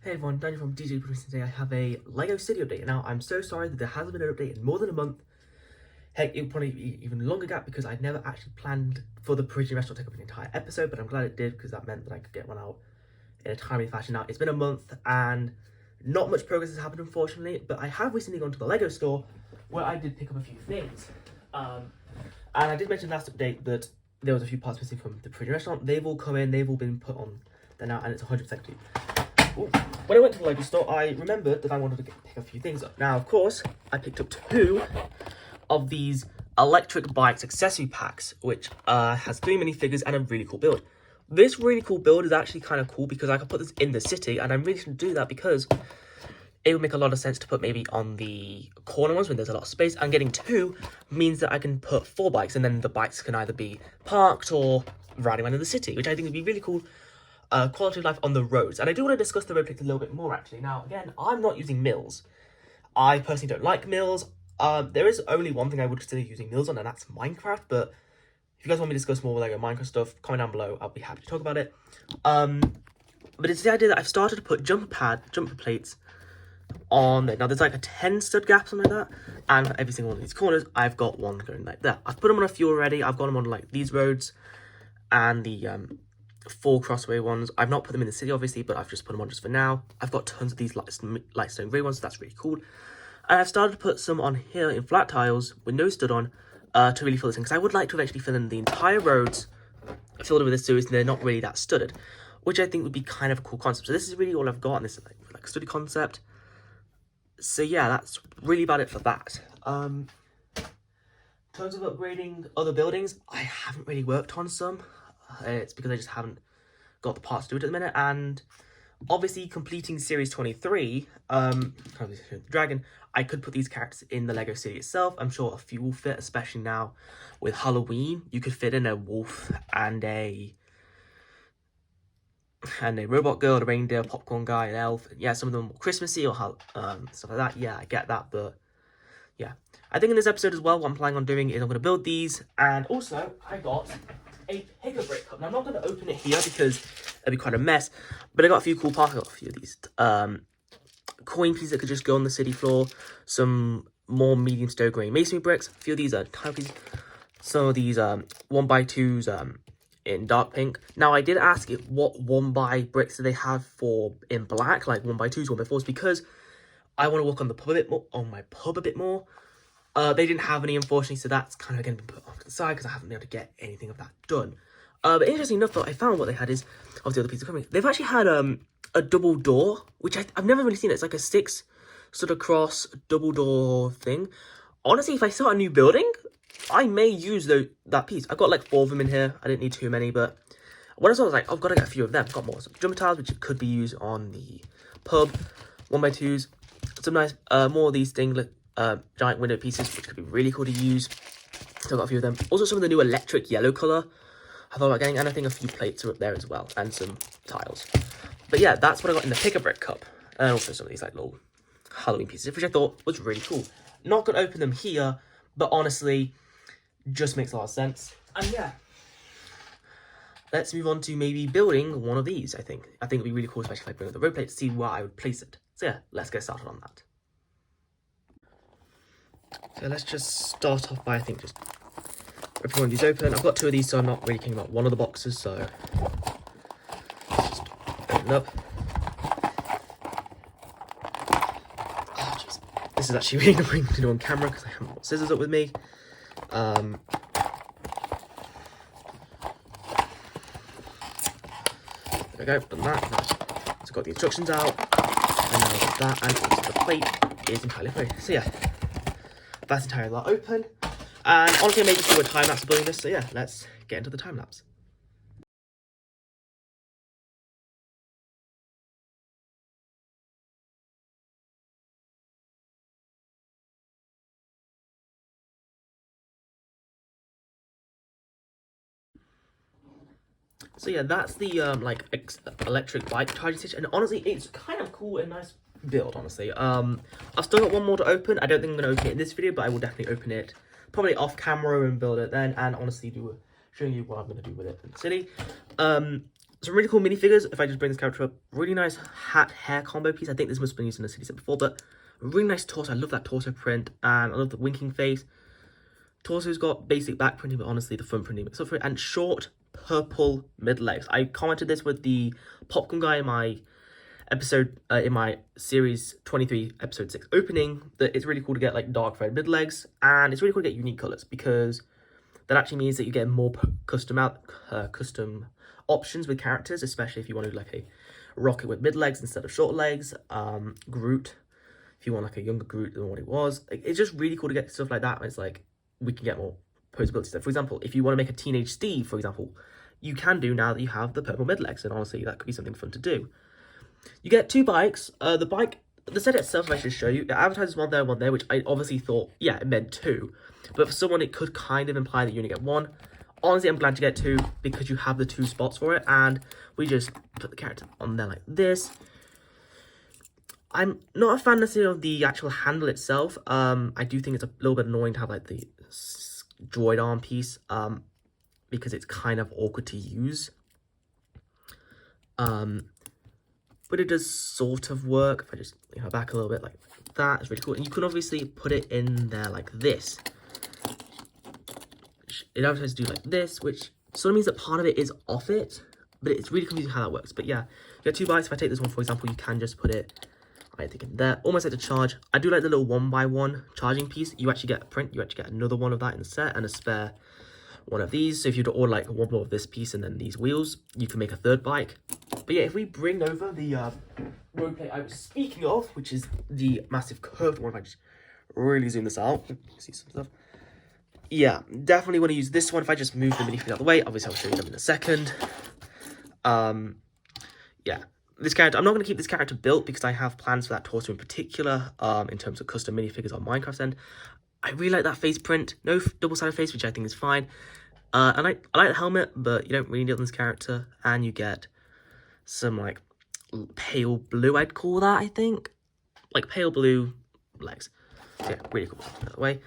Hey everyone, Daniel from DJ Producing. Today I have a LEGO City update. Now, I'm so sorry that there hasn't been an update in more than a month. Heck, it would probably be even longer gap because I'd never actually planned for the Parisian restaurant to take up an entire episode, but I'm glad it did because that meant that I could get one out in a timely fashion. Now, it's been a month and not much progress has happened, unfortunately, but I have recently gone to the LEGO store where I did pick up a few things. And I did mention last update that there was a few parts missing from the Parisian restaurant. They've all come in, they've all been put on there now, and it's 100% complete. Ooh. When I went to the LEGO store, I remembered that I wanted to pick a few things up. Now, of course, I picked up two of these electric bikes accessory packs, which has 3 minifigures and a really cool build. This really cool build is actually kind of cool because I can put this in the city, and I'm really going to do that because it would make a lot of sense to put maybe on the corner ones when there's a lot of space, and getting two means that I can put 4 bikes, and then the bikes can either be parked or riding around in the city, which I think would be really cool. Quality of life on the roads. And I do want to discuss the road plate a little bit more, actually. Now, again, I'm not using mills. I personally don't like mills. There is only one thing I would consider using mills on, and that's Minecraft. But if you guys want me to discuss more LEGO Minecraft stuff, comment down below. I'll be happy to talk about it. But it's the idea that I've started to put jumper plates on there. Now, there's like a 10 stud gap, something like that. And for every single one of these corners, I've got one going like that. I've put them on a few already. I've got them on like these roads and the 4 crossway ones. I've not put them in the city, obviously, but I've just put them on just for now. I've got tons of these light stone grey ones, so that's really cool. And I've started to put some on here in flat tiles with no stud on to really fill this in, because I would like to eventually fill in the entire roads filled with this series, and they're not really that studded, which I think would be kind of a cool concept. So this is really all I've got, and this is like a study concept. So yeah, that's really about it for that. In terms of upgrading other buildings, I haven't really worked on some. It's because I just haven't got the parts to do it at the minute, and obviously completing series 23, the dragon, I could put these characters in the LEGO city itself. I'm sure a few will fit, especially now with Halloween. You could fit in a wolf and a robot girl, a reindeer, popcorn guy, an elf. Yeah, some of them more Christmassy or stuff like that. Yeah, I get that, but yeah. I think in this episode as well, what I'm planning on doing is I'm going to build these, and also I got a pick-a-brick cup. Now, I'm not going to open it here because it'd be quite a mess, but I got a few cool parts. I got a few of these coin pieces that could just go on the city floor, some more medium stone grey masonry bricks, a few of these tile pieces, some of these 1x2s in dark pink. Now, I did ask it what 1x bricks do they have for in black, like 1x2s, 1x4s, because I want to work on the pub a bit more, They didn't have any, unfortunately, so that's kind of again been put off to the side because I haven't been able to get anything of that done. But interesting enough, though, I found what they had is, obviously, other pieces of coming. They've actually had a double door, which I've never really seen. It's like a 6 sort of cross double door thing. Honestly, if I start a new building, I may use that piece. I've got like 4 of them in here. I didn't need too many, but when I saw, I was like, I've got to get a few of them. I've got more. Some jumper tiles, which could be used on the pub. 1x2s. Some nice, more of these things, giant window pieces, which could be really cool to use. So I've got a few of them. Also, some of the new electric yellow colour I thought about getting, and I think a few plates are up there as well, and some tiles. But yeah, that's what I got in the pick-a-brick cup. And also some of these like little Halloween pieces, which I thought was really cool. Not going to open them here, but honestly, just makes a lot of sense. And yeah, let's move on to maybe building one of these, I think. I think it would be really cool, especially if I bring up the road plate to see where I would place it. So yeah, let's get started on that. So let's just start off by, I think, just ripping one of these open. I've got 2 of these, so I'm not really caring about one of the boxes, so let's just open up. Oh, jeez. This is actually really annoying to do on camera because I haven't got scissors up with me. There we go, done that. So I've got the instructions out, and now I've got that, and the plate is entirely free. So yeah, that's entirely lot open. And honestly, I may just do a time lapse of building this. So yeah, let's get into the time lapse. So yeah, that's the electric bike charging station, and honestly, it's kind of cool and nice build. Honestly, I've still got one more to open. I don't think I'm going to open it in this video, but I will definitely open it probably off camera and build it then, and honestly showing you what I'm going to do with it in the city. So some really cool minifigures. If I just bring this character up, really nice hat hair combo piece. I think this must have been used in a city set before, but a really nice torso. I love that torso print, and I love the winking face. Torso's got basic back printing, but honestly the front printing makes up for it. And short purple mid legs. I commented this with the popcorn guy in my episode, in my series 23 episode 6 opening, that it's really cool to get like dark red mid legs, and it's really cool to get unique colors, because that actually means that you get more custom options with characters, especially if you want to do like a Rocket with mid legs instead of short legs. Groot, if you want like a younger Groot than what it was. It's just really cool to get stuff like that. It's like we can get more posability stuff. For example, if you want to make a teenage Steve, for example, you can do now that you have the purple mid legs, and honestly that could be something fun to do. You get 2 bikes. The set itself, I should show you, it advertises one there, which I obviously thought, yeah, it meant 2. But for someone, it could kind of imply that you only get 1. Honestly, I'm glad to get 2, because you have the 2 spots for it, and we just put the character on there like this. I'm not a fan necessarily of the actual handle itself. I do think it's a little bit annoying to have like the droid arm piece, because it's kind of awkward to use. But it does sort of work. If I just back a little bit like that, it's really cool. And you can obviously put it in there like this. It advertises to do like this, which sort of means that part of it is off it, but it's really confusing how that works. But yeah, you got 2 bikes. If I take this one, for example, you can just put it, I think, in there, almost like to charge. I do like the little 1x1 charging piece. You actually get a print, you actually get another one of that in the set, and a spare one of these. So if you were to order like one more of this piece and then these wheels, you can make a 3rd bike. But yeah, if we bring over the roleplay I was speaking of, which is the massive curved one, if I just really zoom this out, see some stuff. Yeah, definitely want to use this one. If I just move the minifig out of the way, obviously I'll show you them in a second. Yeah, this character, I'm not going to keep this character built because I have plans for that torso in particular, in terms of custom minifigures on Minecraft's end. I really like that face print. No double-sided face, which I think is fine. I like the helmet, but you don't really need it on this character. And you get some, like, pale blue, I'd call that, I think. Like, pale blue legs. So, yeah, really cool. That way.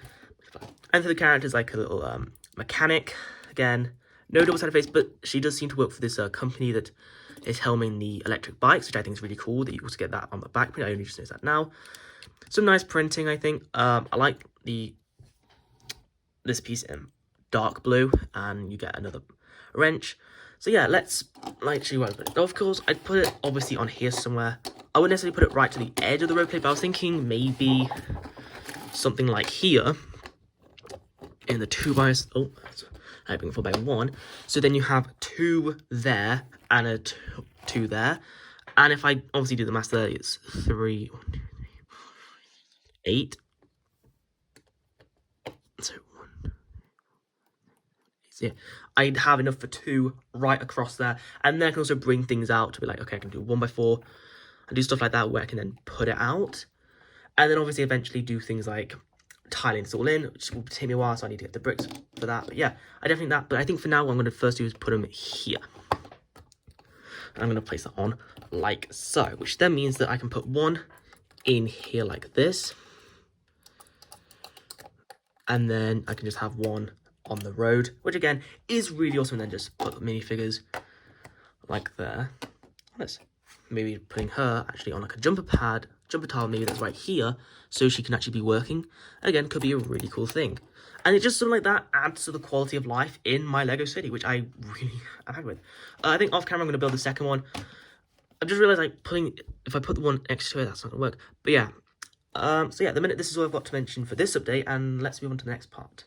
And so the character's like a little mechanic. Again, no double-sided face, but she does seem to work for this company that is helming the electric bikes, which I think is really cool, that you also get that on the back print. I only just noticed that now. Some nice printing, I think. I like this piece in dark blue, and you get another wrench. So yeah, let's show you where I put it. Of course, I'd put it obviously on here somewhere. I wouldn't necessarily put it right to the edge of the roleplay, but I was thinking maybe something like here in the 2x. Oh, I bring 4x1. So then you have 2 there and a 2 there. And if I obviously do the math there, it's 3, 1, 2, 3, 4, 8. So 1. So yeah, I'd have enough for 2 right across there. And then I can also bring things out to be like, okay, I can do 1x4 and do stuff like that where I can then put it out. And then obviously eventually do things like tiling this all in, which will take me a while, so I need to get the bricks for that. But yeah, I definitely think that. But I think for now, what I'm going to first do is put them here. And I'm going to place that on like so, which then means that I can put one in here like this. And then I can just have one on the road, which again is really awesome. And then just put the minifigures like there. Let's maybe putting her actually on like a jumper tile, maybe that's right here, so she can actually be working. Again, could be a really cool thing. And it just something like that adds to the quality of life in my Lego city, which I really am happy with. I think off camera I'm going to build the second one. I've just realised like if I put the one next to it, that's not going to work. But yeah, so yeah, at the minute this is all I've got to mention for this update, and let's move on to the next part.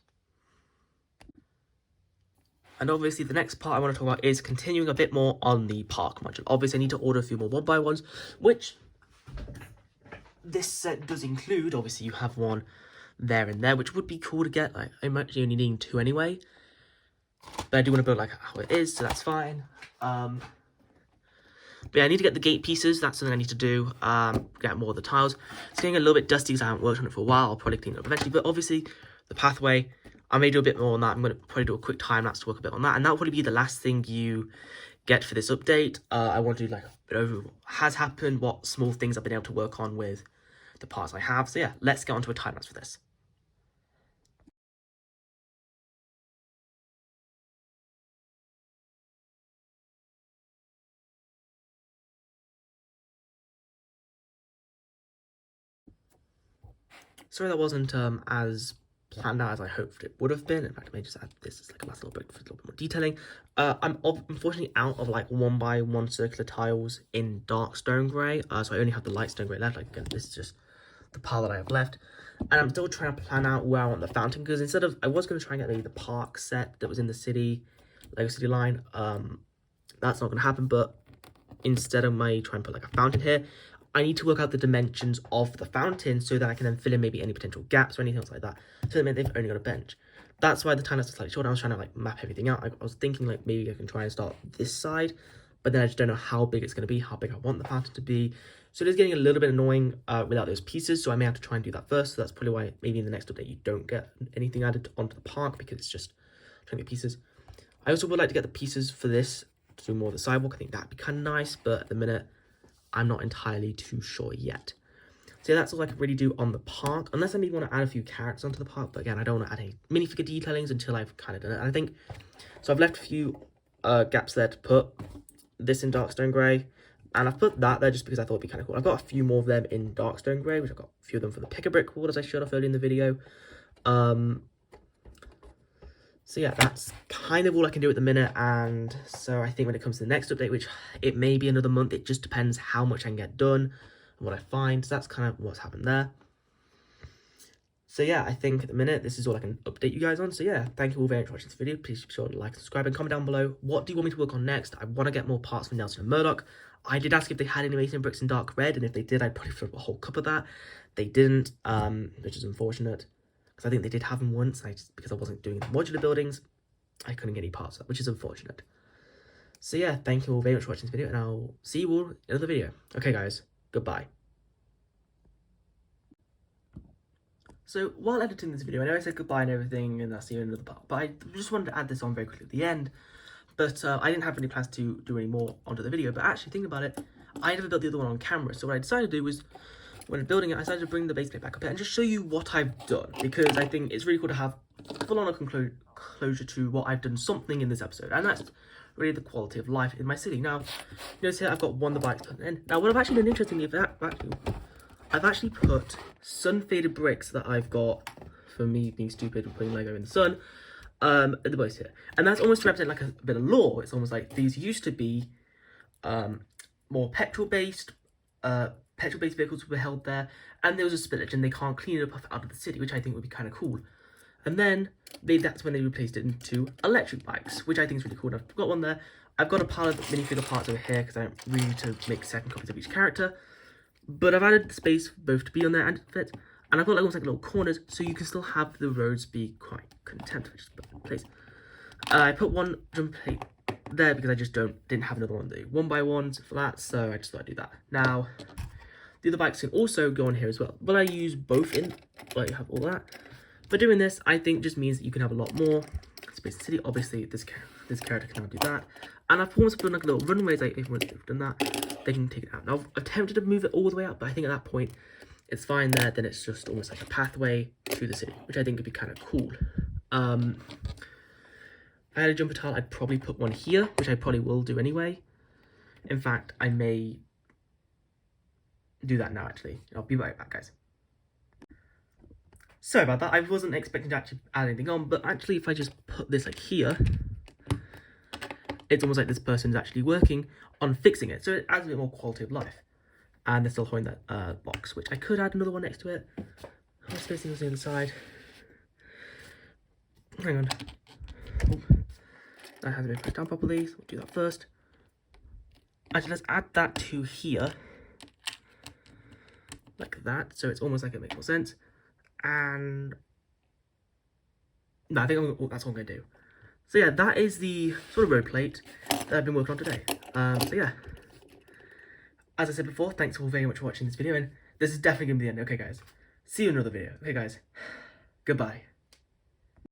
And obviously the next part I want to talk about is continuing a bit more on the park module. Obviously I need to order a few more 1x1s, which this set does include. Obviously you have one there and there, which would be cool to get. Like, I'm actually only needing 2 anyway. But I do want to build like how it is, so that's fine. But yeah, I need to get the gate pieces. That's something I need to do. Get more of the tiles. It's getting a little bit dusty because I haven't worked on it for a while. I'll probably clean it up eventually. But obviously the pathway, I may do a bit more on that. I'm going to probably do a quick time lapse to work a bit on that. And that will probably be the last thing you get for this update. I want to do like a bit over what has happened, what small things I've been able to work on with the parts I have. So yeah, let's get onto a time lapse for this. Sorry that wasn't as planned out as I hoped it would have been. In fact, I may just add this as like a last little bit for a little bit more detailing. I'm unfortunately out of like 1x1 circular tiles in dark stone grey, so I only have the light stone grey left. Like again, this is just the pile that I have left, and I'm still trying to plan out where I want the fountain, because instead of, I was going to try and get maybe the park set that was in the city Lego City line. That's not going to happen, but instead of my trying to put like a fountain here, I need to work out the dimensions of the fountain so that I can then fill in maybe any potential gaps or anything else like that. So that they've only got a bench. That's why the time is slightly short. I was trying to like map everything out. I was thinking like maybe I can try and start this side, but then I just don't know how big it's going to be, how big I want the fountain to be. So it is getting a little bit annoying without those pieces. So I may have to try and do that first. So that's probably why maybe in the next update you don't get anything added onto the park, because it's just trying to get pieces. I also would like to get the pieces for this to do more of the sidewalk. I think that'd be kind of nice, but at the minute I'm not entirely too sure yet. So yeah, that's all I can really do on the park, unless I maybe want to add a few characters onto the park. But again, I don't want to add any minifigure detailings until I've kind of done it. And I think, so I've left a few gaps there to put this in dark stone grey, and I've put that there just because I thought it'd be kind of cool. I've got a few more of them in dark stone grey, which I've got a few of them for the pick-a-brick wall, as I showed off earlier in the video. So yeah, that's kind of all I can do at the minute, and so I think when it comes to the next update, which it may be another month, it just depends how much I can get done and what I find. So that's kind of what's happened there. So yeah, I think at the minute, this is all I can update you guys on. So yeah, thank you all very much for watching this video. Please be sure to like, subscribe, and comment down below. What do you want me to work on next? I want to get more parts from Nelson and Murdoch. I did ask if they had any Mason bricks in dark red, and if they did, I'd probably throw up a whole cup of that. They didn't, which is unfortunate, because I think they did have them once, and because I wasn't doing the modular buildings, I couldn't get any parts of that, which is unfortunate. So yeah, thank you all very much for watching this video, and I'll see you all in another video. Okay guys, goodbye. So while editing this video, I know I said goodbye and everything, and I'll see you in another part, but I just wanted to add this on very quickly at the end. But I didn't have any plans to do any more onto the video, but actually thinking about it, I never built the other one on camera. So what I decided to do was, when building it, I decided to bring the base plate back up here and just show you what I've done, because I think it's really cool to have full-on closure to what I've done something in this episode, and that's really the quality of life in my city. Now, notice here I've got one of the bikes put in. Now, what I've actually done interestingly, I've actually put sun-faded bricks that I've got, for me being stupid with putting Lego in the sun, at the base here. And that's almost to represent like a bit of lore. It's almost like these used to be more petrol-based vehicles were held there, and there was a spillage, and they can't clean it up out of the city, which I think would be kind of cool. And then that's when they replaced it into electric bikes, which I think is really cool. And I've got one there. I've got a pile of minifigure parts over here because I don't really need to make second copies of each character. But I've added the space for both to be on there and to fit. And I've got like almost like little corners, so you can still have the roads be quite content, which is put in place. I put one jump plate there because I just didn't have another one the 1x1 for that, so I just thought I'd do that. Now, the other bikes can also go on here as well. But I use both in, like you have all that. But doing this, I think, just means that you can have a lot more space in the city. Obviously, this character can now do that. And I've almost done like a little runway, like if they've done that, they can take it out. Now, I've attempted to move it all the way up, but I think at that point, it's fine there. Then it's just almost like a pathway to the city, which I think would be kind of cool. If I had a jumper tile, I'd probably put one here, which I probably will do anyway. In fact, I may do that now, actually. I'll be right back, guys. Sorry about that, I wasn't expecting to actually add anything on, but actually if I just put this like here, it's almost like this person's actually working on fixing it, so it adds a bit more quality of life. And they're still holding that box, which I could add another one next to it. What's this thing on the other side? Hang on. Oh, that hasn't been put down properly, so we'll do that first. Actually, let's add that to here. Like that, so it's almost like it makes more sense. And no, I think that's what I'm going to do. So yeah, that is the sort of road plate that I've been working on today. So yeah, as I said before, thanks all very much for watching this video, and this is definitely going to be the end. Okay guys, see you in another video. Okay guys, goodbye.